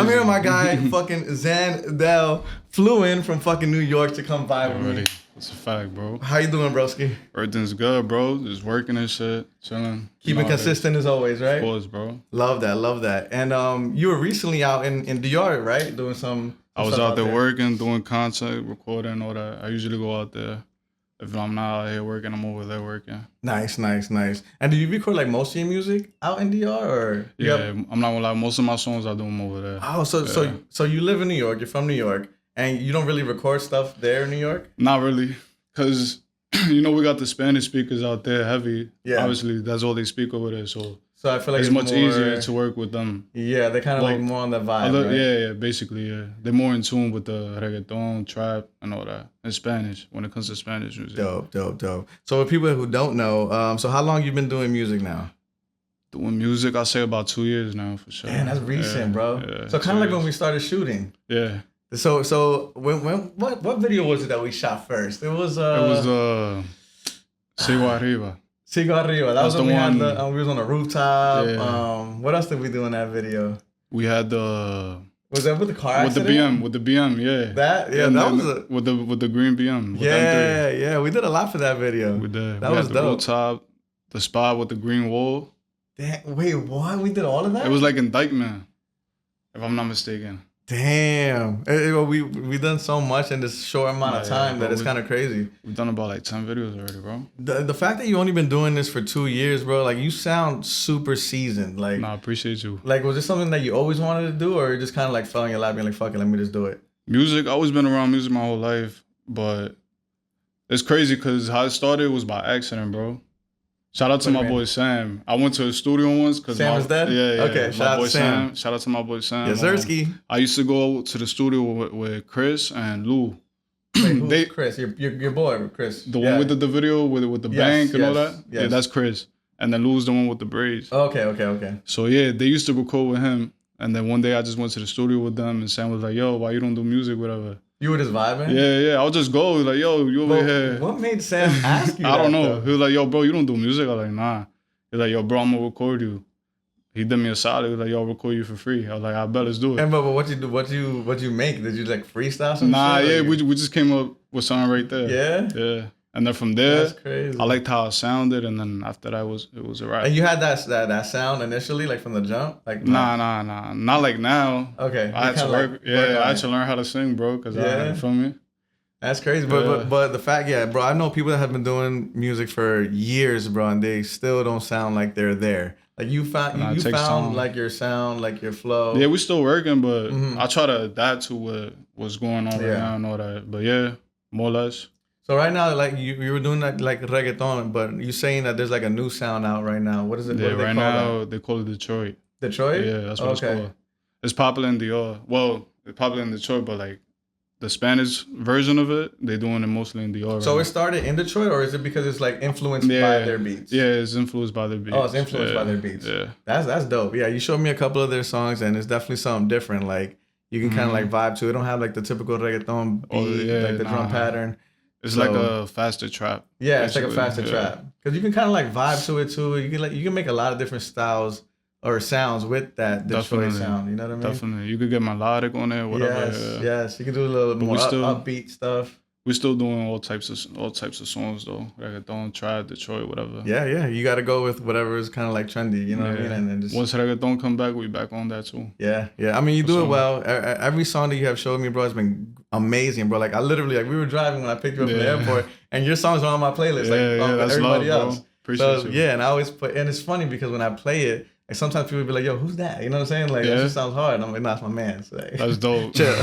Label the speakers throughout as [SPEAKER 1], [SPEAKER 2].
[SPEAKER 1] I'm here with my guy, fucking Xan-Del, flew in from fucking New York to come vibe with me.
[SPEAKER 2] It's a fact, bro.
[SPEAKER 1] How you doing, broski?
[SPEAKER 2] Everything's good, bro. Just working and shit, chilling.
[SPEAKER 1] Keeping consistent as always, right?
[SPEAKER 2] Of course, bro.
[SPEAKER 1] Love that. And you were recently out in DR, right? Doing some
[SPEAKER 2] I was out there working, doing content, recording, all that. I usually go out there. If I'm not out here working, I'm over there working.
[SPEAKER 1] Nice. And do you record like most of your music out in DR, or?
[SPEAKER 2] Yeah, I'm not gonna lie. Most of my songs I do them over there.
[SPEAKER 1] Oh, so you live in New York. You're from New York, and you don't really record stuff there in New York?
[SPEAKER 2] Not really, cause we got the Spanish speakers out there heavy. Yeah. Obviously, that's all they speak over there. So I feel like it's much easier to work with them.
[SPEAKER 1] Yeah, they're kind of like more on the vibe, right?
[SPEAKER 2] Yeah, basically, yeah. They're more in tune with the reggaeton, trap, and all that. In Spanish, when it comes to Spanish music.
[SPEAKER 1] Dope. So for people who don't know, so how long you been doing music now?
[SPEAKER 2] Doing music, I'll say about 2 years now, for sure.
[SPEAKER 1] Man, that's recent, bro.
[SPEAKER 2] Yeah,
[SPEAKER 1] so kind of like when we started shooting.
[SPEAKER 2] Yeah.
[SPEAKER 1] So what video was it that we shot first? It was
[SPEAKER 2] Sigo Arriba.
[SPEAKER 1] Sigo Arriba. That was when we had we was on a rooftop. Yeah. What else did we do in that video?
[SPEAKER 2] We had the...
[SPEAKER 1] Was that with the car accident?
[SPEAKER 2] With the BM, yeah.
[SPEAKER 1] That was
[SPEAKER 2] with the green BM.
[SPEAKER 1] Yeah. We did a lot for that video.
[SPEAKER 2] We did.
[SPEAKER 1] That was
[SPEAKER 2] dope.
[SPEAKER 1] The
[SPEAKER 2] rooftop, the spot with the green wall.
[SPEAKER 1] Damn, wait, what? We did all of that?
[SPEAKER 2] It was like indictment, if I'm not mistaken.
[SPEAKER 1] Damn. We done so much in this short amount of time that it's kind of crazy.
[SPEAKER 2] We've done about like 10 videos already, bro.
[SPEAKER 1] The fact that you only been doing this for 2 years, bro, like you sound super seasoned. Like,
[SPEAKER 2] I appreciate you.
[SPEAKER 1] Like, was this something that you always wanted to do, or just kind of like fell in your lap being like, fuck it, let me just do it?
[SPEAKER 2] Music, I always been around music my whole life, but it's crazy because how it started was by accident, bro. Shout out to my boy Sam. I went to a studio once.
[SPEAKER 1] Sam is dead?
[SPEAKER 2] Yeah.
[SPEAKER 1] Okay, shout out to Sam.
[SPEAKER 2] Shout out to my boy Sam.
[SPEAKER 1] Yes, Sirski.
[SPEAKER 2] I used to go to the studio with Chris and Lou.
[SPEAKER 1] Wait, who's Chris? Your boy, Chris.
[SPEAKER 2] The one with the video with the bank and all that? Yes. Yeah, that's Chris. And then Lou's the one with the braids.
[SPEAKER 1] Okay.
[SPEAKER 2] So yeah, they used to record with him. And then one day I just went to the studio with them and Sam was like, yo, why you don't do music, whatever.
[SPEAKER 1] You were just vibing?
[SPEAKER 2] Yeah. I'll just go. Like, yo, you over here.
[SPEAKER 1] What made Sam ask you
[SPEAKER 2] I don't know.
[SPEAKER 1] Though?
[SPEAKER 2] He was like, yo, bro, you don't do music? I was like, nah. He's like, yo, bro, I'm gonna record you. He did me a solid. He was like, yo, I'll record you for free. I was like, I bet, let's do it.
[SPEAKER 1] And but what you do? What you make? Did you like freestyle some
[SPEAKER 2] Nah,
[SPEAKER 1] shit?
[SPEAKER 2] Yeah, we just came up with something right there.
[SPEAKER 1] Yeah.
[SPEAKER 2] And then from there,
[SPEAKER 1] that's crazy.
[SPEAKER 2] I liked how it sounded, and then after that, it was a wrap.
[SPEAKER 1] And you had that sound initially, like from the jump, like
[SPEAKER 2] nah, not like now.
[SPEAKER 1] Okay,
[SPEAKER 2] I had to work. I had to learn how to sing, bro. Cause you feel me?
[SPEAKER 1] That's crazy, but the fact, bro, I know people that have been doing music for years, bro, and they still don't sound like they're there. Like you found like your sound, like your flow.
[SPEAKER 2] Yeah, we still working, but I try to adapt to what's going on right now and all that. But yeah, more or less.
[SPEAKER 1] So right now, like you were doing that like reggaeton, but you're saying that there's like a new sound out right now. What is it?
[SPEAKER 2] Yeah, right now they call it Detroit.
[SPEAKER 1] Detroit?
[SPEAKER 2] Yeah, that's what it's called. It's popular in DR. Well, it's popular in Detroit, but like the Spanish version of it, they're doing it mostly in DR.
[SPEAKER 1] So it started in Detroit, or is it because it's like influenced by their beats?
[SPEAKER 2] Yeah, it's influenced by their beats.
[SPEAKER 1] Oh, it's influenced by their beats.
[SPEAKER 2] Yeah.
[SPEAKER 1] That's dope. Yeah, you showed me a couple of their songs, and it's definitely something different. Like you can kind of like vibe to it. It don't have like the typical reggaeton beat, like the drum pattern.
[SPEAKER 2] It's like a faster trap.
[SPEAKER 1] Yeah, it's like a faster trap. Because you can kind of like vibe to it too. You can make a lot of different styles or sounds with that Detroit sound. You know what I mean?
[SPEAKER 2] Definitely. You could get melodic on there, whatever.
[SPEAKER 1] Yes. You can do a little more upbeat stuff.
[SPEAKER 2] We're still doing all types of songs though. Reggaeton, trap, Detroit, whatever.
[SPEAKER 1] Yeah. You got to go with whatever is kind of like trendy. You know what I mean? And then just
[SPEAKER 2] once reggaeton come back, we back on that too.
[SPEAKER 1] Yeah. I mean, you do it well. Every song that you have showed me, bro, has been amazing, bro. Like I literally, like we were driving when I picked you up from the airport, and your songs are on my playlist, like
[SPEAKER 2] that's
[SPEAKER 1] everybody
[SPEAKER 2] love,
[SPEAKER 1] else.
[SPEAKER 2] Bro. Appreciate you.
[SPEAKER 1] Yeah, and I always and it's funny because when I play it, like sometimes people be like, "Yo, who's that?" You know what I'm saying? Like that just sounds hard. And I'm like, "Nah, it's my man." So, like,
[SPEAKER 2] that's dope.
[SPEAKER 1] Chill.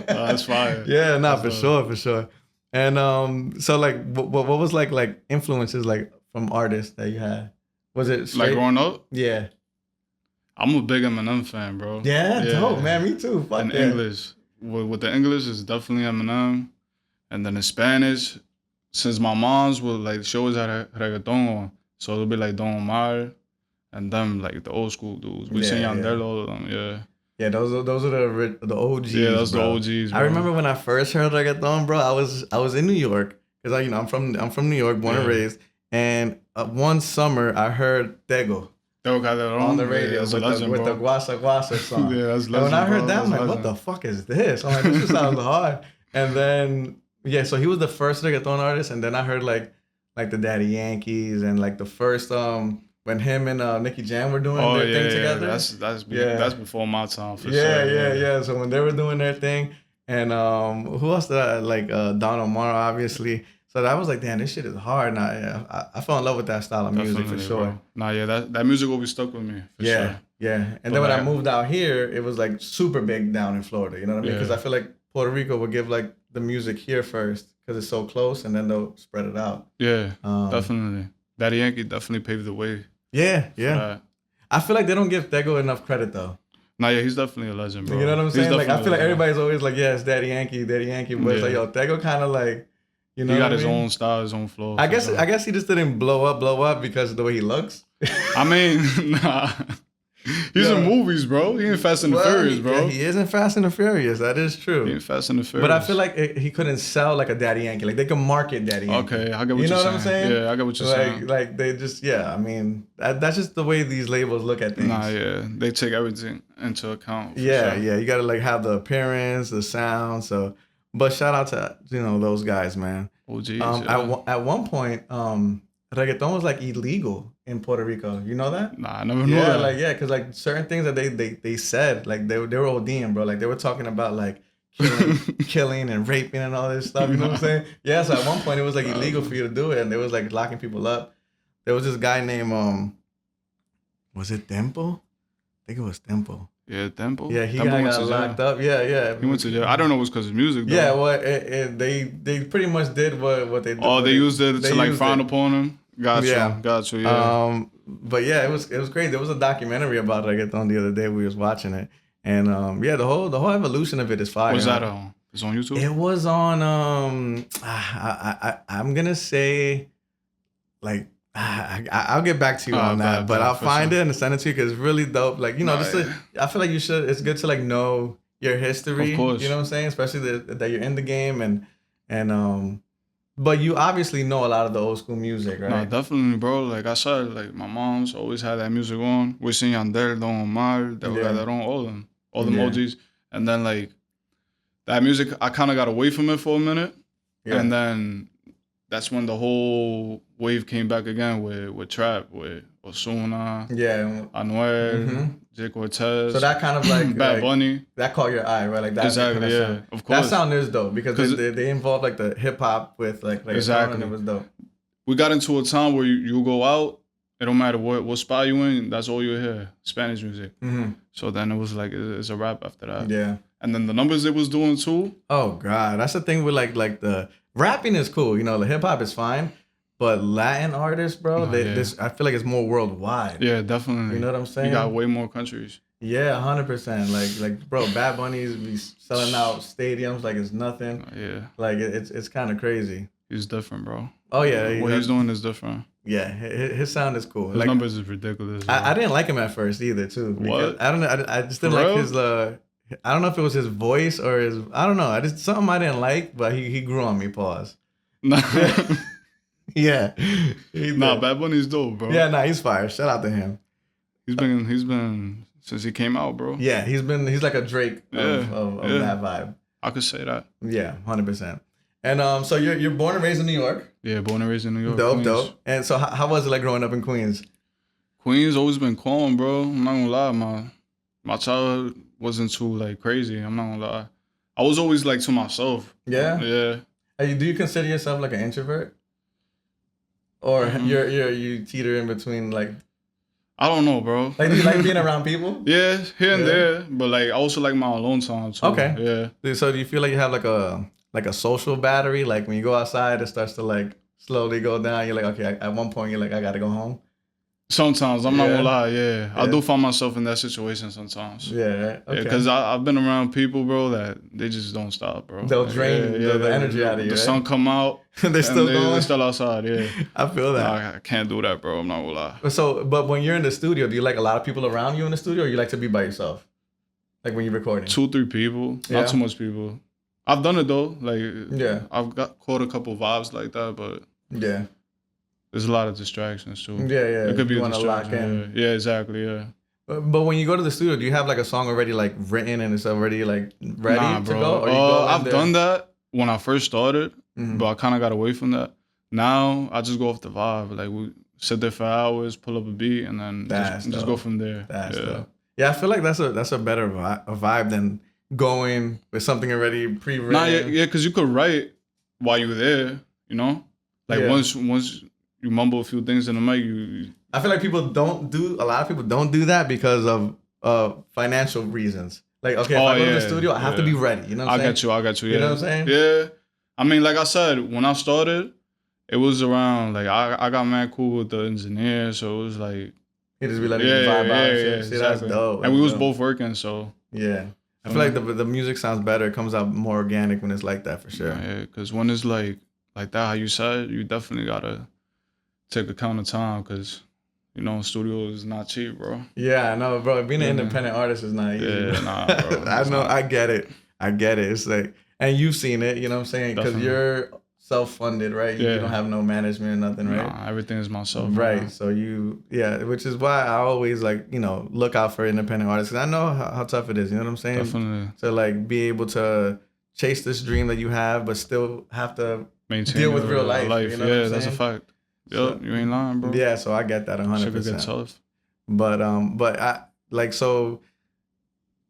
[SPEAKER 2] That's fire.
[SPEAKER 1] Yeah, for sure. And so like, what was like influences like from artists that you had? Was it straight?
[SPEAKER 2] Like growing up?
[SPEAKER 1] Yeah.
[SPEAKER 2] I'm a big Eminem fan, bro.
[SPEAKER 1] Yeah, dope, man. Me too. Fuck
[SPEAKER 2] in English. With the English, it's definitely Eminem. And then in Spanish, since my moms would like she always had reggaeton on, so it'll be like Don Omar and them like the old school dudes. We seen Xan-Del, all of them,
[SPEAKER 1] Yeah, those are the OGs.
[SPEAKER 2] Yeah, those
[SPEAKER 1] bro.
[SPEAKER 2] the OGs. Bro.
[SPEAKER 1] I remember when I first heard reggaeton, bro. I was in New York because I'm from New York, born and raised. And one summer I heard Tego.
[SPEAKER 2] Tego Calderon
[SPEAKER 1] on the radio
[SPEAKER 2] with
[SPEAKER 1] with the Guasa Guasa song.
[SPEAKER 2] Yeah, that's legend,
[SPEAKER 1] and when I heard
[SPEAKER 2] bro.
[SPEAKER 1] that, I'm like, what the fuck is this? I'm like, this just sounds hard. And then so he was the first reggaeton artist, and then I heard like the Daddy Yankees and like the first when him and Nicky Jam were doing their thing together.
[SPEAKER 2] That's before my time for sure.
[SPEAKER 1] Yeah. So when they were doing their thing, and who else did I like? Don Omar, obviously. So I was like, damn, this shit is hard. And I fell in love with that style of music for sure.
[SPEAKER 2] Bro. Nah, yeah, that music will be stuck with me for sure.
[SPEAKER 1] Yeah. And then when I moved out here, it was like super big down in Florida. You know what I mean? Because I feel like Puerto Rico would give like the music here first because it's so close, and then they'll spread it out.
[SPEAKER 2] Yeah, definitely. Daddy Yankee definitely paved the way.
[SPEAKER 1] Yeah. I feel like they don't give Tego enough credit though.
[SPEAKER 2] Nah, yeah, he's definitely a legend, bro.
[SPEAKER 1] You know what I'm saying? Like I feel like everybody's always like, yeah, it's Daddy Yankee, but it's like, yo, Tego kind of like, you know,
[SPEAKER 2] he got his own style, his own flow.
[SPEAKER 1] I guess he just didn't blow up because of the way he looks.
[SPEAKER 2] I mean, nah. He's in movies, bro. He in Fast and the Furious, bro.
[SPEAKER 1] He is in Fast and the Furious. That is true.
[SPEAKER 2] He in Fast and the Furious.
[SPEAKER 1] But I feel like he couldn't sell like a Daddy Yankee. Like they can market Daddy Yankee.
[SPEAKER 2] Okay, I get what you're saying.
[SPEAKER 1] You know what I'm saying?
[SPEAKER 2] Yeah, I get what you're saying.
[SPEAKER 1] Like they just, I mean, that's just the way these labels look at things.
[SPEAKER 2] Nah, yeah. They take everything into account.
[SPEAKER 1] Yeah. You got to like have the appearance, the sound. So, but shout out to, those guys, man.
[SPEAKER 2] Oh, geez.
[SPEAKER 1] At one point, reggaeton was like illegal in Puerto Rico. You know that?
[SPEAKER 2] Nah, I never knew that.
[SPEAKER 1] Because like certain things that they said, like they were ODing, bro. Like they were talking about like killing and raping and all this stuff. You know what I'm saying? Yeah. So at one point it was like illegal for you to do it, and they was like locking people up. There was this guy named was it Tempo? I think it was Tempo.
[SPEAKER 2] Yeah, Tempo.
[SPEAKER 1] Yeah, he got locked up. Yeah.
[SPEAKER 2] He went to jail. I don't know if it was because of music, though.
[SPEAKER 1] Yeah, well, they pretty much did what they did.
[SPEAKER 2] Oh, they used it to like frown upon him? Got you. Yeah.
[SPEAKER 1] But yeah, it was great. There was a documentary about reggaeton the other day. We was watching it. And the whole evolution of it is fire.
[SPEAKER 2] Was that on? It's on YouTube?
[SPEAKER 1] It was on I'm gonna say like I'll get back to you on that, but I'll find it and send it to you because it's really dope. Like, I feel like you should. It's good to like know your history.
[SPEAKER 2] Of course.
[SPEAKER 1] You know what I'm saying? Especially that you're in the game and but you obviously know a lot of the old school music, right?
[SPEAKER 2] No, definitely, bro. Like I said, like my mom's always had that music on. We're seeing Xan-Del, Don Omar, Tego Calderon, all them OGs. And then like that music, I kind of got away from it for a minute, and then that's when the whole wave came back again with trap, with Ozuna, Anuel, Jay Cortez.
[SPEAKER 1] So that kind of like
[SPEAKER 2] Bad Bunny.
[SPEAKER 1] That caught your eye, right? Like that.
[SPEAKER 2] Exactly, yeah. Of course.
[SPEAKER 1] That sound is dope because they involved like the hip hop with like
[SPEAKER 2] exactly.
[SPEAKER 1] And it was dope.
[SPEAKER 2] We got into a time where you go out, it don't matter what spot you in, that's all you hear, Spanish music. Mm-hmm. So then it was like it's a rap after that.
[SPEAKER 1] Yeah.
[SPEAKER 2] And then the numbers it was doing too.
[SPEAKER 1] Oh God, that's the thing with like the rapping is cool. The hip hop is fine. But Latin artists, bro, I feel like it's more worldwide.
[SPEAKER 2] Yeah, definitely.
[SPEAKER 1] You know what I'm saying?
[SPEAKER 2] You got way more countries.
[SPEAKER 1] Yeah, 100%. Like, bro, Bad Bunny's be selling out stadiums like it's nothing.
[SPEAKER 2] Yeah.
[SPEAKER 1] Like it's kind of crazy.
[SPEAKER 2] He's different, bro.
[SPEAKER 1] Oh yeah.
[SPEAKER 2] What he's doing is different.
[SPEAKER 1] Yeah, his sound is cool.
[SPEAKER 2] His numbers is ridiculous.
[SPEAKER 1] I didn't like him at first either, too.
[SPEAKER 2] What?
[SPEAKER 1] I don't know. I just didn't like his. I don't know if it was his voice or his. I don't know. Something I didn't like, but he grew on me. Pause. Yeah.
[SPEAKER 2] Bad Bunny's dope, bro.
[SPEAKER 1] Yeah, he's fire. Shout out to him.
[SPEAKER 2] He's been since he came out, bro.
[SPEAKER 1] Yeah, he's like a Drake of that vibe.
[SPEAKER 2] I could say that.
[SPEAKER 1] Yeah, 100%. And so you're born and raised in New York.
[SPEAKER 2] Yeah, born and raised in New York.
[SPEAKER 1] Dope. And so how was it like growing up in Queens?
[SPEAKER 2] Queens always been calm, bro. I'm not gonna lie, my childhood wasn't too like crazy. I'm not gonna lie. I was always like to myself.
[SPEAKER 1] Yeah.
[SPEAKER 2] Yeah.
[SPEAKER 1] Do you consider yourself like an introvert? Or you teeter in between like?
[SPEAKER 2] I don't know, bro.
[SPEAKER 1] Like, do you like being around people?
[SPEAKER 2] Yeah, here and there, but like I also like my alone time too.
[SPEAKER 1] Okay. Yeah. So do you feel like you have like a social battery? Like when you go outside, it starts to like slowly go down. You're like, okay. At one point, you're like, I gotta go home.
[SPEAKER 2] Sometimes I'm not gonna lie. Yeah, I do find myself in that situation sometimes.
[SPEAKER 1] Yeah. Okay.
[SPEAKER 2] Because I've been around people, bro, that they just don't stop, bro.
[SPEAKER 1] They'll drain the energy out of you.
[SPEAKER 2] The sun come out,
[SPEAKER 1] they're still going.
[SPEAKER 2] They're still outside. Yeah.
[SPEAKER 1] I feel that.
[SPEAKER 2] I can't do that, bro. I'm not gonna lie.
[SPEAKER 1] So, but when you're in the studio, do you like a lot of people around you in the studio, or you like to be by yourself? Like when you're recording.
[SPEAKER 2] 2-3 people, not too much people. I've done it though. Like I've caught a couple vibes like that, but there's a lot of distractions too.
[SPEAKER 1] Yeah.
[SPEAKER 2] It could be
[SPEAKER 1] You
[SPEAKER 2] a
[SPEAKER 1] want to lock
[SPEAKER 2] distraction.
[SPEAKER 1] in.
[SPEAKER 2] Yeah, exactly. Yeah.
[SPEAKER 1] But when you go to the studio, do you have like a song already like written and it's already like ready
[SPEAKER 2] Nah,
[SPEAKER 1] to
[SPEAKER 2] bro.
[SPEAKER 1] go? Or you go in
[SPEAKER 2] I've
[SPEAKER 1] there?
[SPEAKER 2] done that when I first started,
[SPEAKER 1] Mhm.
[SPEAKER 2] but I kind of got away from that. Now I just go off the vibe. Like we sit there for hours, pull up a beat, and then just go from there.
[SPEAKER 1] That's dope. Yeah, I feel like that's a better vibe than going with something already pre-written.
[SPEAKER 2] Nah, yeah, because you could write while you're there. You know, like once you mumble a few things in the mic,
[SPEAKER 1] I feel like a lot of people don't do that because of financial reasons. Like, okay, if I go to the studio, I have to be ready. You know what I'm saying?
[SPEAKER 2] I got you. Yeah.
[SPEAKER 1] You know what I'm saying?
[SPEAKER 2] Yeah. I mean, like I said, when I started, it was around, like, I got mad cool with the engineer, so it was like...
[SPEAKER 1] He just be letting you vibe out and shit. See,
[SPEAKER 2] exactly.
[SPEAKER 1] that's dope.
[SPEAKER 2] And we was both working, so...
[SPEAKER 1] Yeah. I feel like the music sounds better. It comes out more organic when it's like that, for sure.
[SPEAKER 2] Yeah, because when it's like that, how you said, you definitely gotta take account of time, because... You know, studio is not cheap, bro.
[SPEAKER 1] Yeah, I know, bro. Being an independent artist is not easy.
[SPEAKER 2] Yeah, nah, bro.
[SPEAKER 1] I know, I get it. It's like, and you've seen it, you know what I'm saying? Because you're self-funded, right? You don't have no management or nothing, right?
[SPEAKER 2] Nah, everything is myself.
[SPEAKER 1] Right. So which is why I always like, look out for independent artists. Because I know how tough it is, you know what I'm saying?
[SPEAKER 2] Definitely.
[SPEAKER 1] To like be able to chase this dream that you have, but still have to deal with real life. You know what I'm
[SPEAKER 2] that's a fact. Yup, you ain't lying, bro.
[SPEAKER 1] Yeah, so I get that 100%.
[SPEAKER 2] Shit could get tough.
[SPEAKER 1] But I like, so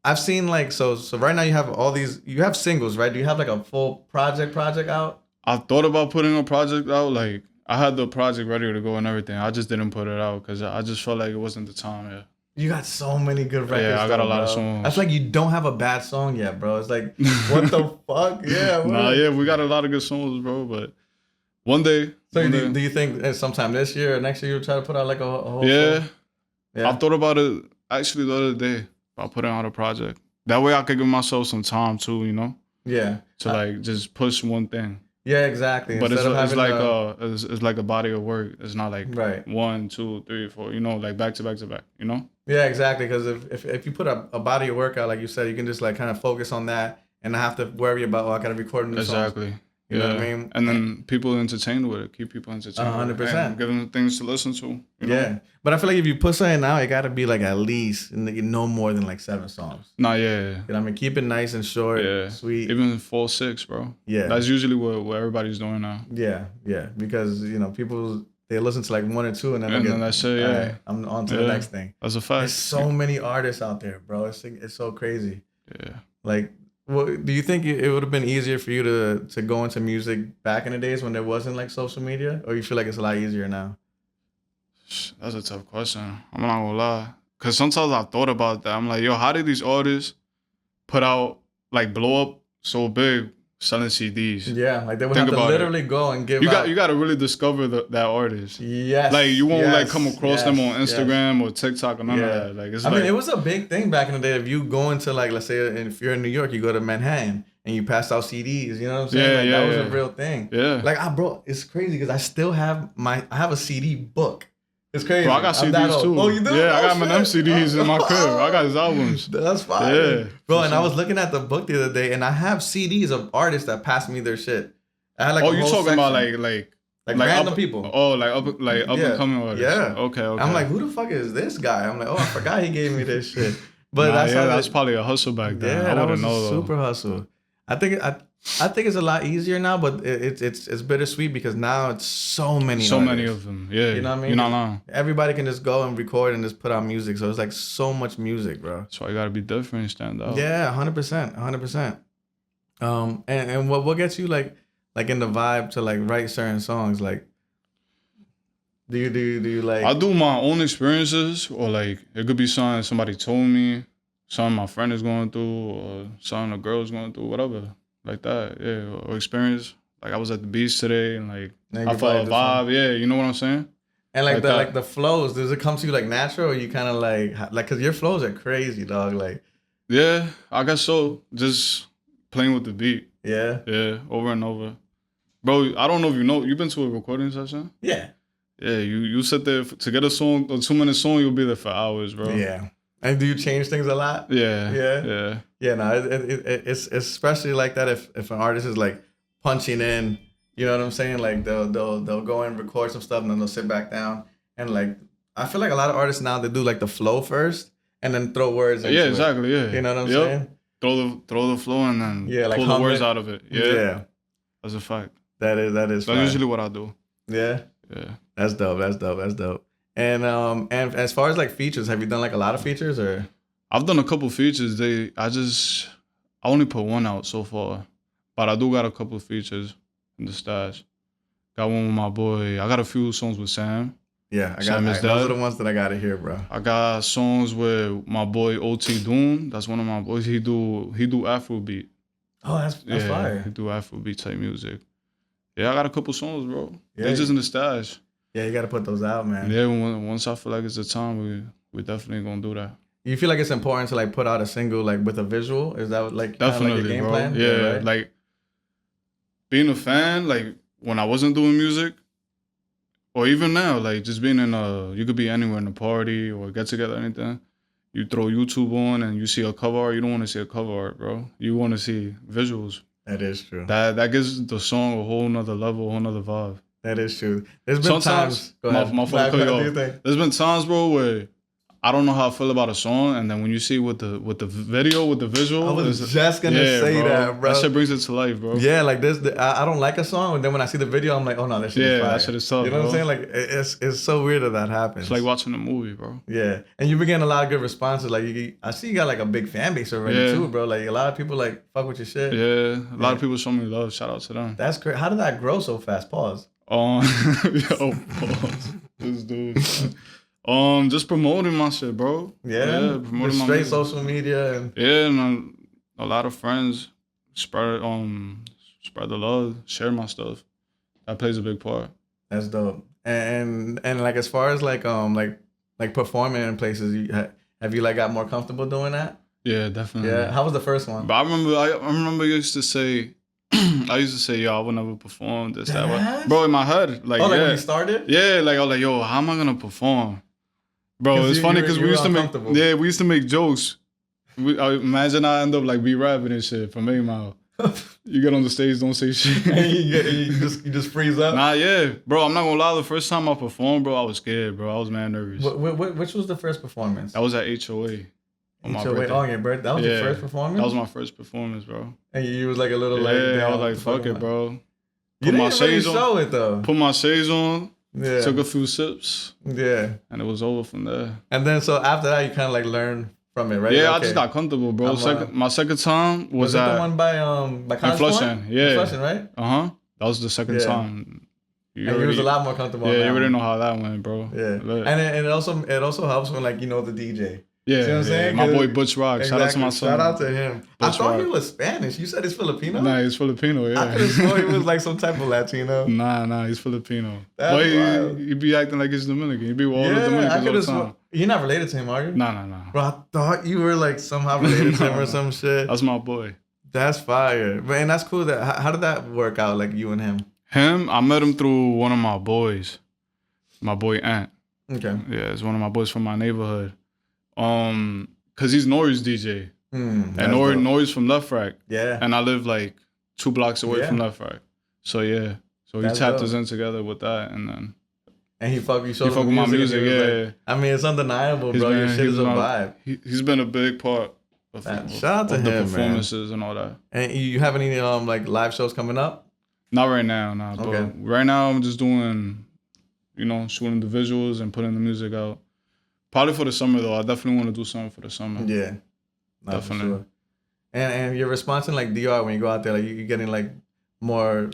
[SPEAKER 1] I've seen like, so right now you have singles, right? Do you have like a full project out?
[SPEAKER 2] I thought about putting a project out. Like, I had the project ready to go and everything. I just didn't put it out because I just felt like it wasn't the time yet.
[SPEAKER 1] You got so many good records.
[SPEAKER 2] Yeah, I got a lot of songs.
[SPEAKER 1] I feel like you don't have a bad song yet, bro. It's like, what the fuck? Yeah.
[SPEAKER 2] Yeah, we got a lot of good songs, bro, but one day.
[SPEAKER 1] So do you think sometime this year or next year you'll try to put out like a whole
[SPEAKER 2] song? I thought about it actually the other day about putting out a project. That way I could give myself some time too, you know?
[SPEAKER 1] Yeah.
[SPEAKER 2] To like just push one thing.
[SPEAKER 1] Yeah, exactly.
[SPEAKER 2] But it's like a body of work. It's not like 1, 2, 3, 4, you know, like back to back to back, you know?
[SPEAKER 1] Yeah, exactly. Because if you put a body of work out, like you said, you can just like kind of focus on that and not have to worry about, I got to record new songs.
[SPEAKER 2] Exactly.
[SPEAKER 1] You know what I mean?
[SPEAKER 2] And then people entertained with it. Keep people entertained.
[SPEAKER 1] 100%.
[SPEAKER 2] Give them things to listen to. You know?
[SPEAKER 1] Yeah. But I feel like if you put something out, it got to be like at least no more than like 7 songs.
[SPEAKER 2] Nah,
[SPEAKER 1] You know what I mean? Keep it nice and short, sweet.
[SPEAKER 2] Even 4, 6, bro.
[SPEAKER 1] Yeah.
[SPEAKER 2] That's usually what everybody's doing now.
[SPEAKER 1] Yeah. Because, people, they listen to like 1 or 2 and then
[SPEAKER 2] that's it,
[SPEAKER 1] all right, I'm on to the next thing.
[SPEAKER 2] That's a fact.
[SPEAKER 1] There's so many artists out there, bro. It's so crazy.
[SPEAKER 2] Yeah.
[SPEAKER 1] Like, do you think it would have been easier for you to go into music back in the days when there wasn't like social media, or you feel like it's a lot easier now?
[SPEAKER 2] That's a tough question. I'm not gonna lie, cause sometimes I thought about that. I'm like, yo, how did these artists put out, like, blow up so big selling CDs?
[SPEAKER 1] Yeah, like they would have to literally go and give.
[SPEAKER 2] You got to really discover that artist.
[SPEAKER 1] Yes.
[SPEAKER 2] Like you won't like come across them on Instagram or TikTok or none of that. Like it's. I mean,
[SPEAKER 1] it was a big thing back in the day. If you go into like, let's say, if you're in New York, you go to Manhattan and you pass out CDs. You know what I'm saying? That was a real thing.
[SPEAKER 2] Yeah.
[SPEAKER 1] Like, bro, it's crazy because I still have I have a CD book. It's crazy.
[SPEAKER 2] Bro, I got CDs too.
[SPEAKER 1] Oh, you do?
[SPEAKER 2] Yeah, I got Eminem CDs in my crib. I got his albums.
[SPEAKER 1] That's fine. Yeah. Bro, and I was looking at the book the other day, and I have CDs of artists that passed me their shit. I had like
[SPEAKER 2] you talking about like
[SPEAKER 1] random people?
[SPEAKER 2] Oh, like up and coming artists.
[SPEAKER 1] Yeah.
[SPEAKER 2] Okay.
[SPEAKER 1] I'm like, who the fuck is this guy? I'm like, oh, I forgot he gave me this shit. But
[SPEAKER 2] that's probably a hustle back then.
[SPEAKER 1] Yeah, that was a super hustle. I think it's a lot easier now, but it's bittersweet because now it's so many
[SPEAKER 2] of them. Yeah,
[SPEAKER 1] you know what I mean?
[SPEAKER 2] You're not lying.
[SPEAKER 1] Everybody can just go and record and just put out music, so it's like so much music, bro.
[SPEAKER 2] So I gotta be different and stand out.
[SPEAKER 1] Yeah, 100%. And what gets you like in the vibe to like write certain songs? Like, do you like?
[SPEAKER 2] I do my own experiences, or like it could be something somebody told me, something my friend is going through, or something a girl's going through, whatever. Like that, or experience. Like I was at the beach today, and like I felt a vibe. Yeah, you know what I'm saying.
[SPEAKER 1] And like the flows, does it come to you like natural, or you kind of like cause your flows are crazy, dog. Like,
[SPEAKER 2] yeah, I guess so. Just playing with the beat.
[SPEAKER 1] Yeah,
[SPEAKER 2] over and over, bro. I don't know if you know. You've been to a recording session?
[SPEAKER 1] Yeah.
[SPEAKER 2] Yeah, you sit there to get a song, a 2-minute song. You'll be there for hours, bro.
[SPEAKER 1] Yeah. And do you change things a lot?
[SPEAKER 2] Yeah.
[SPEAKER 1] Yeah, no, it's especially like that if an artist is like punching in, You know what I'm saying? Like they'll go and record some stuff and then they'll sit back down and like I feel like a lot of artists now they do like the flow first and then throw words into
[SPEAKER 2] Yeah,
[SPEAKER 1] it.
[SPEAKER 2] exactly. Yeah.
[SPEAKER 1] You know what I'm
[SPEAKER 2] Yep.
[SPEAKER 1] saying?
[SPEAKER 2] Throw the flow and then
[SPEAKER 1] like
[SPEAKER 2] pull the words out of it. Yeah.
[SPEAKER 1] Yeah.
[SPEAKER 2] That's a fact.
[SPEAKER 1] That is
[SPEAKER 2] That's
[SPEAKER 1] fire.
[SPEAKER 2] usually what I do.
[SPEAKER 1] Yeah.
[SPEAKER 2] Yeah.
[SPEAKER 1] That's dope. And as far as like features, have you done like a lot of features or?
[SPEAKER 2] I've done a couple features. I only put one out so far, but I do got a couple features in the stash. Got one with my boy. I got a few songs with Sam.
[SPEAKER 1] Yeah, those are the ones that I gotta hear, bro.
[SPEAKER 2] I got songs with my boy OT Doom. That's one of my boys. He do Afrobeat.
[SPEAKER 1] Oh, that's fire.
[SPEAKER 2] He do Afrobeat type music. Yeah, I got a couple songs, bro.
[SPEAKER 1] Yeah,
[SPEAKER 2] They're just in the stash.
[SPEAKER 1] Yeah, you gotta put those out, man.
[SPEAKER 2] Yeah, once I feel like it's the time, we definitely gonna do that.
[SPEAKER 1] You feel like it's important to like put out a single like with a visual? Is that like
[SPEAKER 2] definitely,
[SPEAKER 1] like your game
[SPEAKER 2] bro?
[SPEAKER 1] plan?
[SPEAKER 2] Yeah,
[SPEAKER 1] right?
[SPEAKER 2] like being a fan, like when I wasn't doing music, or even now, like just being you could be anywhere in a party or get together, anything. You throw YouTube on and you see a cover art. You don't want to see a cover art, bro. You want to see visuals.
[SPEAKER 1] That is true.
[SPEAKER 2] That gives the song a whole nother level, a whole nother vibe.
[SPEAKER 1] That is true. There's been times.
[SPEAKER 2] My fault. There's been times, bro, where I don't know how I feel about a song, and then when you see with the video, with the visual,
[SPEAKER 1] I was just gonna say that, bro.
[SPEAKER 2] That shit brings it to life, bro.
[SPEAKER 1] Yeah, like this, I don't like a song, and then when I see the video, I'm like, oh no, that shit is fire.
[SPEAKER 2] That shit is tough.
[SPEAKER 1] You know what I'm saying? Like it's so weird that happens.
[SPEAKER 2] It's like watching a movie, bro.
[SPEAKER 1] Yeah, and you've been getting a lot of good responses. Like I see you got like a big fan base already too, bro. Like a lot of people like fuck with your shit.
[SPEAKER 2] Yeah, a lot of people show me love. Shout out to them.
[SPEAKER 1] That's great. How did that grow so fast? Pause.
[SPEAKER 2] Pause. This dude. Just promoting my shit, bro.
[SPEAKER 1] Yeah, promoting my straight social media and
[SPEAKER 2] and a lot of friends spread the love, share my stuff. That plays a big part.
[SPEAKER 1] That's dope. And like as far as like performing in places, have you like got more comfortable doing that?
[SPEAKER 2] Yeah, definitely.
[SPEAKER 1] Yeah. How was the first one?
[SPEAKER 2] But I remember I used to say. I used to say, yo, I would never perform this, that, bro. In my head, like,
[SPEAKER 1] like when you started,
[SPEAKER 2] like I was like, yo, how am I gonna perform, bro? It's funny because we used to make jokes. I imagine I end up like be rapping and shit from 8 Mile. You get on the stage, don't say shit.
[SPEAKER 1] you just freeze up.
[SPEAKER 2] Nah, yeah, bro. I'm not gonna lie. The first time I performed, bro, I was scared, bro. I was mad nervous.
[SPEAKER 1] Which was the first performance?
[SPEAKER 2] That was at HOA. On my birthday.
[SPEAKER 1] On your birthday? That was your first performance?
[SPEAKER 2] That was my first performance, bro.
[SPEAKER 1] And you was like a little like...
[SPEAKER 2] Yeah, I was like, fuck it, bro.
[SPEAKER 1] You didn't really show it, though.
[SPEAKER 2] Put my shades on.
[SPEAKER 1] Yeah.
[SPEAKER 2] Took a few sips.
[SPEAKER 1] Yeah.
[SPEAKER 2] And it was over from there.
[SPEAKER 1] And then, so after that, you kind of like learned from it, right?
[SPEAKER 2] Yeah, I just got comfortable, bro. My second time was at...
[SPEAKER 1] the one by
[SPEAKER 2] Flushing, yeah.
[SPEAKER 1] Flushing, right?
[SPEAKER 2] Uh-huh. That was the second time.
[SPEAKER 1] You was a lot more comfortable.
[SPEAKER 2] Yeah, you already know how that went, bro.
[SPEAKER 1] Yeah. And it also helps when like, you know the DJ.
[SPEAKER 2] Yeah,
[SPEAKER 1] see what I'm saying?
[SPEAKER 2] My boy Butch Rock.
[SPEAKER 1] Exactly.
[SPEAKER 2] Shout out to my son.
[SPEAKER 1] Shout out to him.
[SPEAKER 2] Butch
[SPEAKER 1] I thought
[SPEAKER 2] Rock.
[SPEAKER 1] he was Spanish. You said he's Filipino?
[SPEAKER 2] Nah, he's Filipino, yeah.
[SPEAKER 1] I could have sworn he was like some type of Latino.
[SPEAKER 2] Nah, he's Filipino.
[SPEAKER 1] That's wild.
[SPEAKER 2] He be acting like he's Dominican. He be with all the Dominicans all the time.
[SPEAKER 1] You're not related to him, are you?
[SPEAKER 2] Nah.
[SPEAKER 1] Bro, I thought you were like somehow related to him or some shit.
[SPEAKER 2] That's my boy.
[SPEAKER 1] That's fire. But, and that's cool. How did that work out, like you and him?
[SPEAKER 2] I met him through one of my boys. My boy Ant.
[SPEAKER 1] Okay.
[SPEAKER 2] Yeah, it's one of my boys from my neighborhood. Cause he's Nori's DJ. And Nori's from Left Rack.
[SPEAKER 1] Yeah.
[SPEAKER 2] And I live like 2 blocks away from Left Rack. So yeah. So he tapped us in together with that, and then.
[SPEAKER 1] And he fuck with
[SPEAKER 2] my music, yeah.
[SPEAKER 1] Like, I mean, it's undeniable, bro. Your shit is a vibe.
[SPEAKER 2] He's been a big part of
[SPEAKER 1] shout out to him,
[SPEAKER 2] the performances and all that.
[SPEAKER 1] And you have any like live shows coming up?
[SPEAKER 2] Not right now, nah. Okay. But right now I'm just doing, shooting the visuals and putting the music out. Probably for the summer though. I definitely want to do something for the summer.
[SPEAKER 1] Yeah,
[SPEAKER 2] definitely.
[SPEAKER 1] Sure. And you're responding like DR when you go out there. Like you're getting like more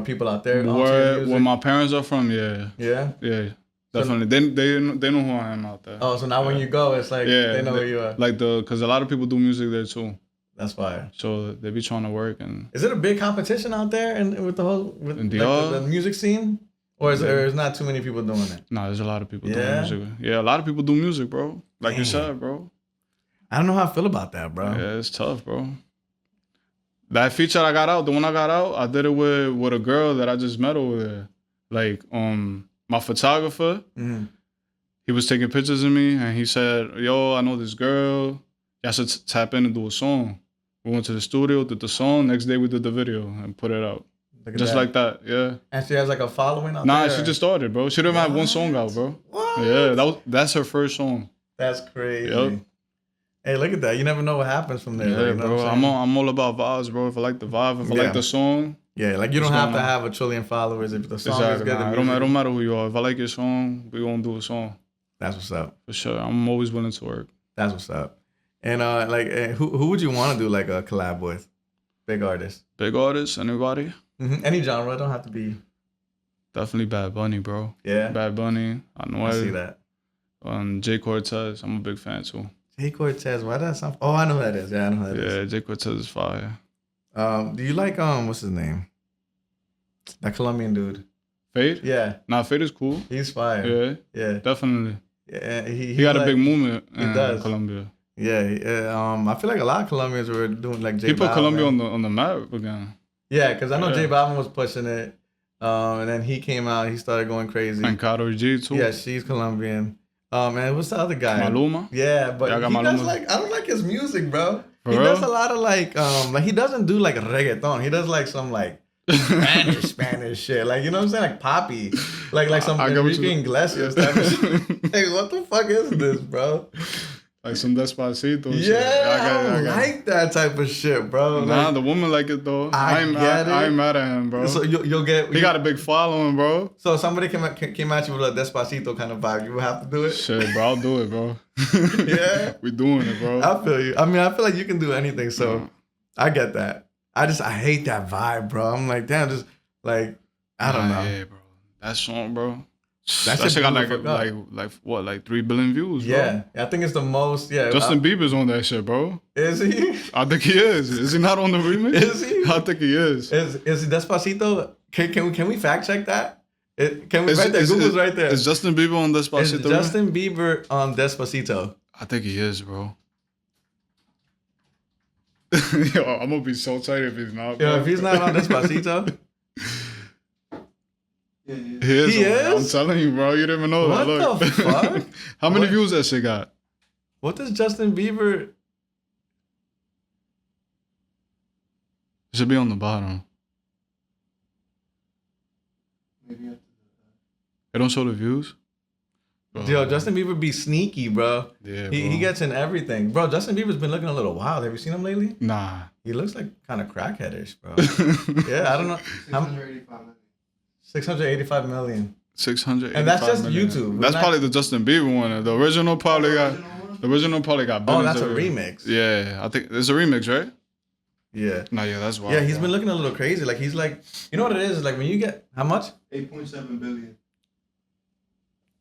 [SPEAKER 1] people out there.
[SPEAKER 2] Where my parents are from, yeah.
[SPEAKER 1] Yeah.
[SPEAKER 2] Yeah, definitely. They know who I am out there.
[SPEAKER 1] Oh, so now when you go, it's like they know who you are.
[SPEAKER 2] Like because a lot of people do music there too.
[SPEAKER 1] That's fire.
[SPEAKER 2] So they be trying to work and.
[SPEAKER 1] Is it a big competition out there and with the whole the music scene? Or is there's not too many people doing it?
[SPEAKER 2] No, there's a lot of people doing music. Yeah, a lot of people do music, bro. Like you said, bro.
[SPEAKER 1] I don't know how I feel about that, bro.
[SPEAKER 2] Yeah, it's tough, bro. That feature I got out, the one I got out, I did it with a girl that I just met over there. Like, my photographer, he was taking pictures of me, and he said, yo, I know this girl. Y'all should tap in and do a song. We went to the studio, did the song. Next day, we did the video and put it out.
[SPEAKER 1] Look at
[SPEAKER 2] Just
[SPEAKER 1] that.
[SPEAKER 2] like that, yeah.
[SPEAKER 1] And she has like a following out
[SPEAKER 2] Nah,
[SPEAKER 1] there.
[SPEAKER 2] she just started, bro. She didn't have one song out, bro.
[SPEAKER 1] What?
[SPEAKER 2] Yeah, that's her first song.
[SPEAKER 1] That's crazy.
[SPEAKER 2] Yep.
[SPEAKER 1] Hey, look at that. You never know what happens from there.
[SPEAKER 2] Yeah,
[SPEAKER 1] though, you know
[SPEAKER 2] bro.
[SPEAKER 1] what I'm saying?
[SPEAKER 2] I'm all about vibes, bro. If I like the vibe, if I
[SPEAKER 1] Yeah.
[SPEAKER 2] like the song,
[SPEAKER 1] Yeah, like you don't
[SPEAKER 2] What's
[SPEAKER 1] have
[SPEAKER 2] going
[SPEAKER 1] to
[SPEAKER 2] on?
[SPEAKER 1] have a trillion followers if the song
[SPEAKER 2] exactly.
[SPEAKER 1] is good.
[SPEAKER 2] Nah,
[SPEAKER 1] The
[SPEAKER 2] it don't
[SPEAKER 1] music,
[SPEAKER 2] matter who you are. If I like your song, we gonna do a song
[SPEAKER 1] that's what's up.
[SPEAKER 2] for sure. I'm always willing to work.
[SPEAKER 1] That's what's up. And who would you want to do like a collab with? Big artist.
[SPEAKER 2] Big artists, anybody?
[SPEAKER 1] Any genre, don't have to be.
[SPEAKER 2] Definitely Bad Bunny, bro.
[SPEAKER 1] Yeah,
[SPEAKER 2] Bad Bunny,
[SPEAKER 1] I see
[SPEAKER 2] Anuel,
[SPEAKER 1] that.
[SPEAKER 2] Jay Cortez. I'm a big fan too.
[SPEAKER 1] Jay Cortez, why that sound? Oh, I know who that is. Yeah, I know who that is.
[SPEAKER 2] Yeah, Jay Cortez is fire.
[SPEAKER 1] Do you like what's his name? That Colombian dude.
[SPEAKER 2] Fade?
[SPEAKER 1] Yeah,
[SPEAKER 2] Nah, Fade is cool.
[SPEAKER 1] he's fire.
[SPEAKER 2] Yeah,
[SPEAKER 1] Yeah,
[SPEAKER 2] definitely.
[SPEAKER 1] yeah.
[SPEAKER 2] He got
[SPEAKER 1] like,
[SPEAKER 2] a big movement
[SPEAKER 1] he
[SPEAKER 2] in
[SPEAKER 1] does.
[SPEAKER 2] Colombia.
[SPEAKER 1] Yeah, I feel like a lot of Colombians were doing like J
[SPEAKER 2] He put
[SPEAKER 1] Balvin.
[SPEAKER 2] Colombia on the map again.
[SPEAKER 1] Yeah, because I know
[SPEAKER 2] Yeah.
[SPEAKER 1] J Balvin was pushing it, and then he came out. He started going crazy.
[SPEAKER 2] And Karol G too.
[SPEAKER 1] Yeah, she's Colombian. And what's the other guy?
[SPEAKER 2] Maluma.
[SPEAKER 1] Yeah, but
[SPEAKER 2] Yeah, I got
[SPEAKER 1] he does
[SPEAKER 2] Maluma.
[SPEAKER 1] like I don't like his music, bro.
[SPEAKER 2] For
[SPEAKER 1] he
[SPEAKER 2] real?
[SPEAKER 1] does a lot of like he doesn't do like reggaeton. He does like some like Spanish shit. Like you know what I'm saying? Like poppy. Like some
[SPEAKER 2] I get what you-
[SPEAKER 1] Enrique Iglesias type of shit. Like what the fuck is this, bro?
[SPEAKER 2] Like some Despacito. shit.
[SPEAKER 1] Yeah,
[SPEAKER 2] I
[SPEAKER 1] I don't like that type of shit, bro.
[SPEAKER 2] Nah,
[SPEAKER 1] Like,
[SPEAKER 2] the woman like it though.
[SPEAKER 1] I
[SPEAKER 2] ain't
[SPEAKER 1] get
[SPEAKER 2] I
[SPEAKER 1] it.
[SPEAKER 2] ain't mad at him, bro.
[SPEAKER 1] so you'll get
[SPEAKER 2] He got a big following, bro.
[SPEAKER 1] so somebody came at you with a Despacito kind of vibe. You would have to do it.
[SPEAKER 2] Shit, bro, I'll do it, bro.
[SPEAKER 1] Yeah.
[SPEAKER 2] We doing it, bro.
[SPEAKER 1] I feel you. I mean, I feel like you can do anything. So I get that. I hate that vibe, bro. I'm like, damn, just like I don't know.
[SPEAKER 2] Yeah, bro. That song, bro.
[SPEAKER 1] That
[SPEAKER 2] That shit got
[SPEAKER 1] blew the fuck up.
[SPEAKER 2] like what, like 3 billion views, bro.
[SPEAKER 1] Yeah, I think it's the most. Yeah,
[SPEAKER 2] Justin Bieber's on that shit, bro.
[SPEAKER 1] is he?
[SPEAKER 2] I think he is. Is he not on the remix?
[SPEAKER 1] Is he?
[SPEAKER 2] I think he is.
[SPEAKER 1] Is Despacito? Can we fact check that? Can we right there? Google's right there.
[SPEAKER 2] Is Justin Bieber on
[SPEAKER 1] Is
[SPEAKER 2] Despacito?
[SPEAKER 1] Justin Bieber on Despacito?
[SPEAKER 2] I think he is, bro. Yo, I'm gonna be so tight if he's not, bro.
[SPEAKER 1] Yo, if he's not on Despacito,
[SPEAKER 2] He is.
[SPEAKER 1] He
[SPEAKER 2] on- I'm
[SPEAKER 1] is?
[SPEAKER 2] telling you, bro. You didn't even know
[SPEAKER 1] What
[SPEAKER 2] that. Look.
[SPEAKER 1] the fuck?
[SPEAKER 2] How many
[SPEAKER 1] What?
[SPEAKER 2] views that shit got?
[SPEAKER 1] what does Justin Bieber?
[SPEAKER 2] It should be on the bottom. It don't show the views? Bro.
[SPEAKER 1] Yo, Justin Bieber be sneaky, bro.
[SPEAKER 2] Yeah,
[SPEAKER 1] He
[SPEAKER 2] bro.
[SPEAKER 1] gets in everything, bro. Justin Bieber's been looking a little wild. Have you seen him lately?
[SPEAKER 2] Nah.
[SPEAKER 1] He looks like kind of crackheadish, bro. Yeah, I don't know. 685 million.
[SPEAKER 2] 600.
[SPEAKER 1] And that's just YouTube.
[SPEAKER 2] That's
[SPEAKER 1] We're not-
[SPEAKER 2] probably the Justin Bieber one. The original probably got. The original probably got.
[SPEAKER 1] Oh,
[SPEAKER 2] billions
[SPEAKER 1] that's a
[SPEAKER 2] of-
[SPEAKER 1] remix.
[SPEAKER 2] Yeah, I think it's a remix, right?
[SPEAKER 1] Yeah.
[SPEAKER 2] No, yeah, that's wild.
[SPEAKER 1] Yeah, he's
[SPEAKER 2] bro.
[SPEAKER 1] been looking a little crazy. Like he's like, you know what it is? Like when you get how much?
[SPEAKER 3] 8.7 billion.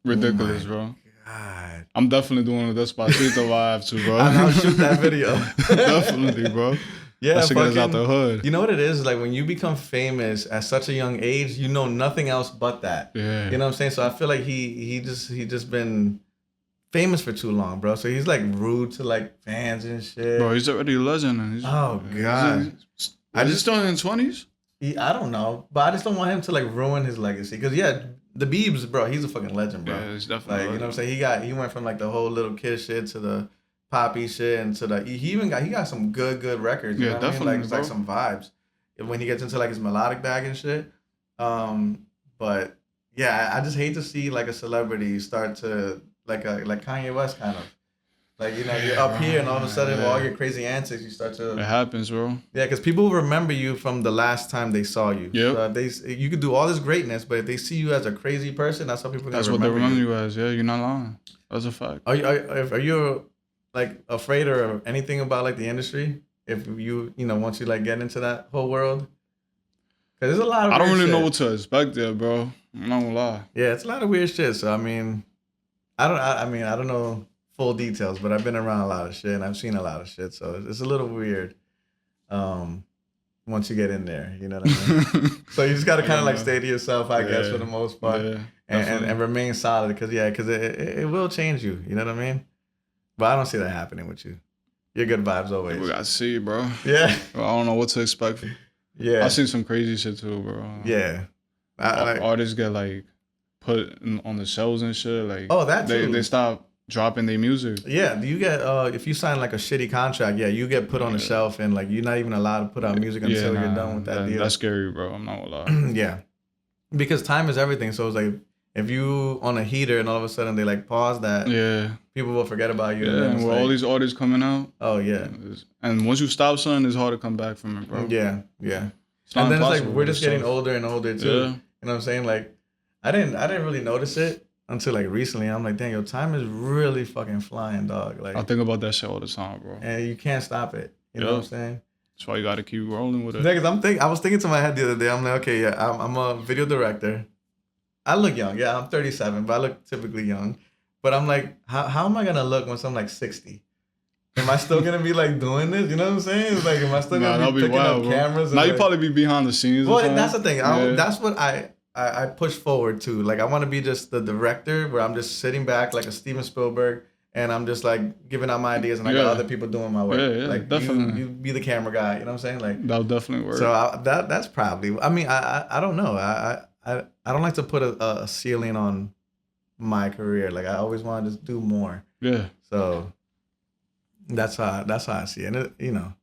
[SPEAKER 2] ridiculous,
[SPEAKER 1] Oh
[SPEAKER 2] bro.
[SPEAKER 1] God.
[SPEAKER 2] I'm definitely doing the Despacito vibe too, bro.
[SPEAKER 1] I'll shoot that video.
[SPEAKER 2] Definitely, bro.
[SPEAKER 1] Yeah,
[SPEAKER 2] That shit get us out
[SPEAKER 1] fucking-
[SPEAKER 2] the hood.
[SPEAKER 1] You know what it is? Like when you become famous at such a young age, you know nothing else but that.
[SPEAKER 2] Yeah.
[SPEAKER 1] You know what I'm saying? So I feel like he just been famous for too long, bro. So he's like rude to like fans and shit.
[SPEAKER 2] Bro, he's already a legend. And he's,
[SPEAKER 1] Oh, God.
[SPEAKER 2] I just still in his 20s?
[SPEAKER 1] I don't know, but I just don't want him to like ruin his legacy. Cause yeah, the Biebs, bro, he's a fucking legend, bro.
[SPEAKER 2] Yeah, he's definitely.
[SPEAKER 1] Like you know what I'm saying? He went from like the whole little kid shit to the poppy shit and to the he got some good records. You
[SPEAKER 2] Yeah,
[SPEAKER 1] know what I mean?
[SPEAKER 2] definitely,
[SPEAKER 1] Like it's like
[SPEAKER 2] bro.
[SPEAKER 1] some vibes. When he gets into like his melodic bag and shit. But yeah, I just hate to see like a celebrity start to like Kanye West kind of. Like, you know, you're up here and all of a sudden with all your crazy antics, you start to...
[SPEAKER 2] It happens, bro.
[SPEAKER 1] Yeah, because people will remember you from the last time they saw you.
[SPEAKER 2] Yep.
[SPEAKER 1] So if you could do all this greatness, but if they see you as a crazy person, that's how people are going
[SPEAKER 2] That's
[SPEAKER 1] to
[SPEAKER 2] what they
[SPEAKER 1] remember
[SPEAKER 2] remember you as. Yeah, you're not lying. That's a fact.
[SPEAKER 1] Are you like afraid or anything about like the industry? If you know, once you like get into that whole world? Because there's a lot of
[SPEAKER 2] I don't
[SPEAKER 1] weird
[SPEAKER 2] really know
[SPEAKER 1] shit.
[SPEAKER 2] what to expect there, bro. I'm not gonna lie.
[SPEAKER 1] Yeah, it's a lot of weird shit. So I mean, I don't know full details, but I've been around a lot of shit and I've seen a lot of shit. So it's a little weird. Once you get in there, you know what I mean. So you just got to kind of like stay to yourself, I guess, for the most part,
[SPEAKER 2] Yeah,
[SPEAKER 1] and remain solid because it will change you. You know what I mean. But I don't see that happening with you. You're good vibes always.
[SPEAKER 2] We gotta see, bro.
[SPEAKER 1] Yeah.
[SPEAKER 2] Bro, I don't know what to expect.
[SPEAKER 1] Yeah.
[SPEAKER 2] I've seen some crazy shit too, bro.
[SPEAKER 1] Yeah.
[SPEAKER 2] Artists get like put on the shows and shit. Like
[SPEAKER 1] Oh, that too.
[SPEAKER 2] they stop dropping their music.
[SPEAKER 1] Yeah, you get if you sign like a shitty contract, yeah, you get put on the shelf and like you're not even allowed to put out music until you're done with that deal.
[SPEAKER 2] That's scary, bro. I'm not gonna lie.
[SPEAKER 1] Yeah, because time is everything. So it's like if you on a heater and all of a sudden they like pause that, people will forget about you.
[SPEAKER 2] Yeah, and with all these artists coming out.
[SPEAKER 1] Oh yeah.
[SPEAKER 2] And once you stop something, it's hard to come back from it, bro.
[SPEAKER 1] Yeah. And then it's like we're just getting older and older too. You know what I'm saying? Like I didn't really notice it until like recently. I'm like, dang, your time is really fucking flying, dog. Like
[SPEAKER 2] I think about that shit all the time, bro.
[SPEAKER 1] And you can't stop it. You know what I'm saying?
[SPEAKER 2] That's why you gotta keep rolling with it.
[SPEAKER 1] Because I was thinking to my head the other day. I'm like, okay, yeah, I'm a video director. I look young. Yeah, I'm 37, but I look typically young. But I'm like, how am I gonna look once I'm like 60? Am I still gonna be like doing this? You know what I'm saying? It's like, am I still gonna be picking up cameras?
[SPEAKER 2] Now
[SPEAKER 1] like,
[SPEAKER 2] you probably be behind the scenes.
[SPEAKER 1] Well, that's the thing. That's what I push forward to. Like, I want to be just the director where I'm just sitting back like a Steven Spielberg, and I'm just like giving out my ideas, and I got other people doing my work.
[SPEAKER 2] Yeah,
[SPEAKER 1] like
[SPEAKER 2] definitely.
[SPEAKER 1] You be the camera guy. You know what I'm saying? Like
[SPEAKER 2] that would definitely work.
[SPEAKER 1] So that's probably. I mean, I don't know. I don't like to put a ceiling on my career. Like I always want to just do more.
[SPEAKER 2] Yeah.
[SPEAKER 1] So that's how I see it. And you know.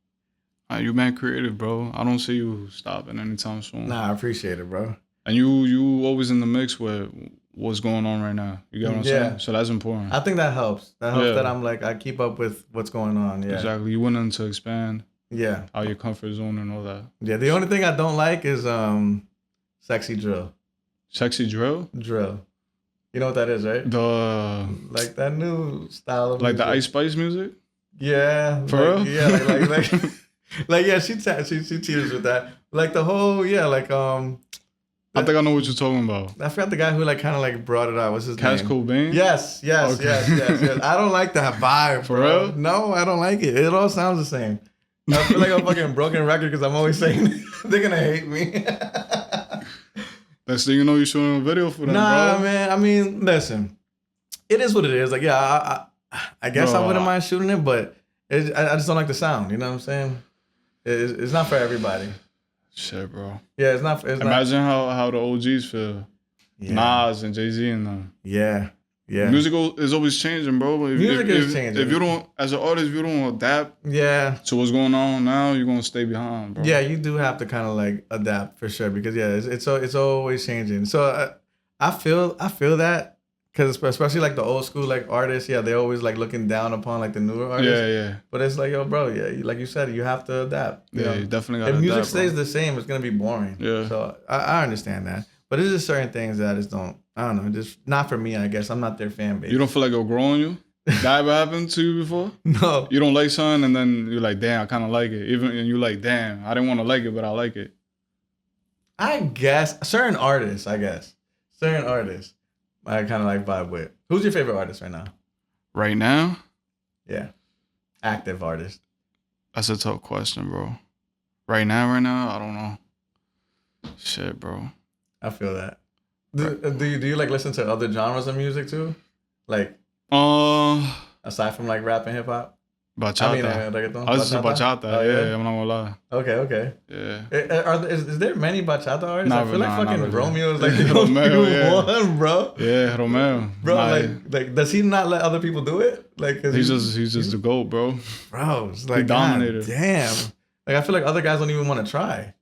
[SPEAKER 2] You man creative, bro. I don't see you stopping anytime soon.
[SPEAKER 1] Nah, I appreciate it, bro.
[SPEAKER 2] And you always in the mix with what's going on right now. You get what I'm saying? So that's important.
[SPEAKER 1] I think that helps. That helps that I'm like I keep up with what's going on. Yeah.
[SPEAKER 2] Exactly. You willing to expand.
[SPEAKER 1] Yeah.
[SPEAKER 2] Out your comfort zone and all that.
[SPEAKER 1] Yeah. The only thing I don't like is sexy drill.
[SPEAKER 2] Sexy drill?
[SPEAKER 1] Drill. You know what that is, right? Like that new style of
[SPEAKER 2] like
[SPEAKER 1] music.
[SPEAKER 2] the Ice Spice music?
[SPEAKER 1] Yeah.
[SPEAKER 2] For
[SPEAKER 1] like,
[SPEAKER 2] real?
[SPEAKER 1] Yeah, like like yeah, she teased with that. Like the whole
[SPEAKER 2] I think I know what you're talking about.
[SPEAKER 1] I forgot the guy who like kind of like brought it out. What's his
[SPEAKER 2] Cass
[SPEAKER 1] name?
[SPEAKER 2] Cobain?
[SPEAKER 1] Yes. I don't like that vibe,
[SPEAKER 2] For
[SPEAKER 1] bro.
[SPEAKER 2] real?
[SPEAKER 1] No, I don't like it. It all sounds the same. I feel like I'm fucking broken record because I'm always saying they're gonna hate me.
[SPEAKER 2] Next thing you know, you're shooting a video for them,
[SPEAKER 1] bro.
[SPEAKER 2] Man.
[SPEAKER 1] I mean, listen, it is what it is. Like, yeah, I guess I wouldn't mind shooting it, but I just don't like the sound. You know what I'm saying? It's not for everybody.
[SPEAKER 2] Shit, bro.
[SPEAKER 1] Yeah, it's not.
[SPEAKER 2] Imagine how the OGs feel. Yeah. Nas and Jay-Z and them.
[SPEAKER 1] Yeah.
[SPEAKER 2] Music is always changing, bro.
[SPEAKER 1] Music is changing.
[SPEAKER 2] If you don't, as an artist, if you don't adapt to what's going on now, you're going to stay behind, bro.
[SPEAKER 1] Yeah, you do have to kind of like adapt for sure because, it's always changing. So I feel that because especially like the old school like artists, they're always like looking down upon like the newer artists.
[SPEAKER 2] Yeah.
[SPEAKER 1] But it's like, yo, bro, like you said, you have to adapt. You
[SPEAKER 2] definitely got to adapt.
[SPEAKER 1] If music stays the same, it's going to be boring.
[SPEAKER 2] Yeah.
[SPEAKER 1] So I understand that. But there's just certain things that I just don't, I don't know, just not for me, I guess. I'm not their fan base.
[SPEAKER 2] You don't feel like it'll grow on you? That ever happened to you before?
[SPEAKER 1] No.
[SPEAKER 2] You don't like something and then you're like, damn, I kind of like it. And you're like, damn, I didn't want to like it, but I like it.
[SPEAKER 1] I guess. Certain artists, I kind of like vibe with. Who's your favorite artist right now?
[SPEAKER 2] Right now?
[SPEAKER 1] Yeah. Active artist.
[SPEAKER 2] That's a tough question, bro. Right now, I don't know. Shit, bro.
[SPEAKER 1] I feel that. Do you like listen to other genres of music too? Like aside from like rap and hip hop?
[SPEAKER 2] Bachata.
[SPEAKER 1] I mean, reggaeton.
[SPEAKER 2] I listen to bachata.
[SPEAKER 1] Oh,
[SPEAKER 2] yeah, I'm not gonna lie.
[SPEAKER 1] Okay.
[SPEAKER 2] Yeah.
[SPEAKER 1] Is there many bachata artists? I feel like fucking
[SPEAKER 2] really.
[SPEAKER 1] Romeo is like the only one, bro.
[SPEAKER 2] Yeah, Romeo.
[SPEAKER 1] Bro, like does he not let other people do it? Like
[SPEAKER 2] he's just the GOAT, bro.
[SPEAKER 1] Bro, it's like
[SPEAKER 2] he dominated.
[SPEAKER 1] Damn. Like I feel like other guys don't even want to try.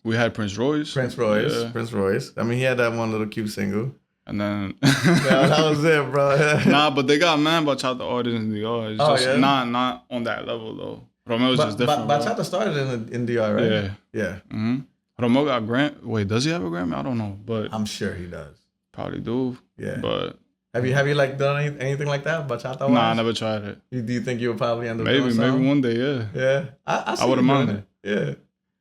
[SPEAKER 2] We had Prince Royce.
[SPEAKER 1] I mean, he had that one little cute single.
[SPEAKER 2] And then
[SPEAKER 1] that was it, bro.
[SPEAKER 2] Nah, but they got man bachata artists in DR. It's just not on that level though. Romeo's just different.
[SPEAKER 1] Bachata started in DR, right? Yeah.
[SPEAKER 2] Mm-hmm. Romeo got Grammy. Wait, does he have a Grammy? I don't know, but
[SPEAKER 1] I'm sure he does.
[SPEAKER 2] Probably do.
[SPEAKER 1] Yeah.
[SPEAKER 2] But
[SPEAKER 1] have you like done anything like that, bachata?
[SPEAKER 2] Nah, I never tried it.
[SPEAKER 1] Do you think you would probably end up doing something?
[SPEAKER 2] Maybe one day, yeah.
[SPEAKER 1] Yeah. I
[SPEAKER 2] wouldn't mind it.
[SPEAKER 1] Yeah.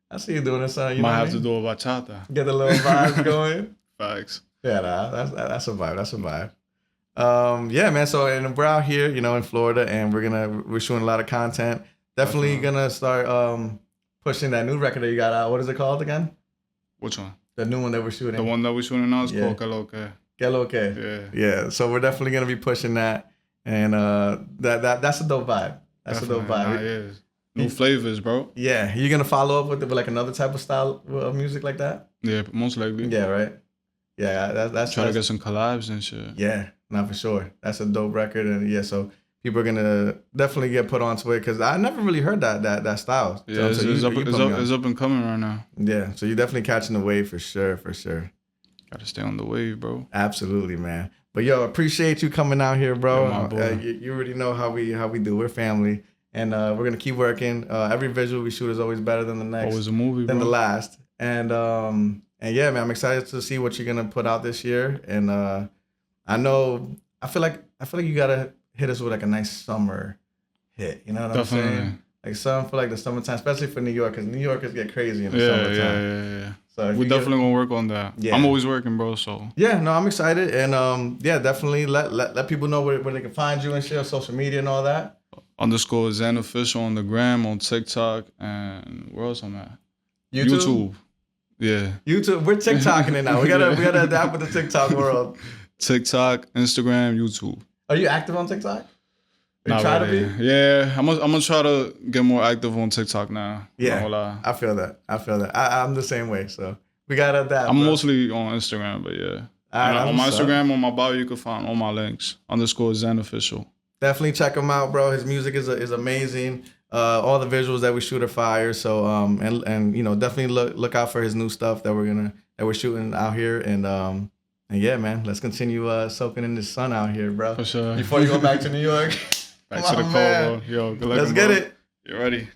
[SPEAKER 1] I see you doing this. You
[SPEAKER 2] might have to do a bachata.
[SPEAKER 1] Get the little vibes going.
[SPEAKER 2] Facts.
[SPEAKER 1] Yeah, that's a vibe. Yeah, man. So we're out here, in Florida, and we're shooting a lot of content. Definitely gonna start pushing that new record that you got out. What is it called again?
[SPEAKER 2] Which one?
[SPEAKER 1] The new one that we're shooting.
[SPEAKER 2] The one that we're shooting now is called Que Lo Que.
[SPEAKER 1] Que Lo Que. Yeah. So we're definitely gonna be pushing that, and that's a dope vibe. That's a dope vibe.
[SPEAKER 2] It is. New flavors, bro.
[SPEAKER 1] Yeah, you're gonna follow up with like another type of style of music like that.
[SPEAKER 2] Yeah, most likely.
[SPEAKER 1] Yeah, right. Yeah, that's
[SPEAKER 2] try to get some collabs and shit.
[SPEAKER 1] Yeah, Not for sure. That's a dope record, and yeah, so people are gonna definitely get put onto it because I never really heard that style.
[SPEAKER 2] Yeah,
[SPEAKER 1] So
[SPEAKER 2] it's up and coming right now.
[SPEAKER 1] Yeah, so you're definitely catching the wave for sure, for sure.
[SPEAKER 2] Gotta stay on the wave, bro.
[SPEAKER 1] Absolutely, man. But yo, appreciate you coming out here, bro.
[SPEAKER 2] Yeah, my boy.
[SPEAKER 1] You already know how we do. We're family, and we're gonna keep working. Every visual we shoot is always better than the next,
[SPEAKER 2] Always a movie,
[SPEAKER 1] than
[SPEAKER 2] bro.
[SPEAKER 1] the last. And yeah, man, I'm excited to see what you're gonna put out this year. And I feel like you gotta hit us with like a nice summer hit. You know what
[SPEAKER 2] Definitely.
[SPEAKER 1] I'm saying? Like some for like the summertime, especially for New York, because New Yorkers get crazy in the
[SPEAKER 2] Yeah,
[SPEAKER 1] summertime.
[SPEAKER 2] yeah.
[SPEAKER 1] So
[SPEAKER 2] We're definitely gonna work on that.
[SPEAKER 1] Yeah.
[SPEAKER 2] I'm always working, bro. So
[SPEAKER 1] yeah, no, I'm excited, and yeah, definitely let people know where they can find you and shit on social media and all that.
[SPEAKER 2] _ Xan Official on the gram, on TikTok, and where else I'm at?
[SPEAKER 1] YouTube.
[SPEAKER 2] Yeah.
[SPEAKER 1] YouTube. We're TikToking it now. We gotta adapt with the TikTok world.
[SPEAKER 2] TikTok, Instagram, YouTube.
[SPEAKER 1] Are you active on TikTok? You
[SPEAKER 2] Not
[SPEAKER 1] try
[SPEAKER 2] really.
[SPEAKER 1] to be?
[SPEAKER 2] Yeah, I'm gonna try to get more active on TikTok now.
[SPEAKER 1] Yeah,
[SPEAKER 2] Not gonna lie.
[SPEAKER 1] I feel that. I'm the same way. So we gotta adapt.
[SPEAKER 2] I'm
[SPEAKER 1] bro.
[SPEAKER 2] mostly on Instagram, but yeah.
[SPEAKER 1] Alright,
[SPEAKER 2] On my
[SPEAKER 1] what's up.
[SPEAKER 2] Instagram, on my bio, you can find all my links. _ Xan Official.
[SPEAKER 1] Definitely check him out, bro. His music is amazing. All the visuals that we shoot are fire. So and you know, definitely look out for his new stuff that we're shooting out here. And yeah, man, let's continue soaking in the sun out here, bro.
[SPEAKER 2] For sure.
[SPEAKER 1] Before you go back to New York.
[SPEAKER 2] Back to the cold,
[SPEAKER 1] man.
[SPEAKER 2] bro. Yo, good luck.
[SPEAKER 1] Let's get it.
[SPEAKER 2] You ready?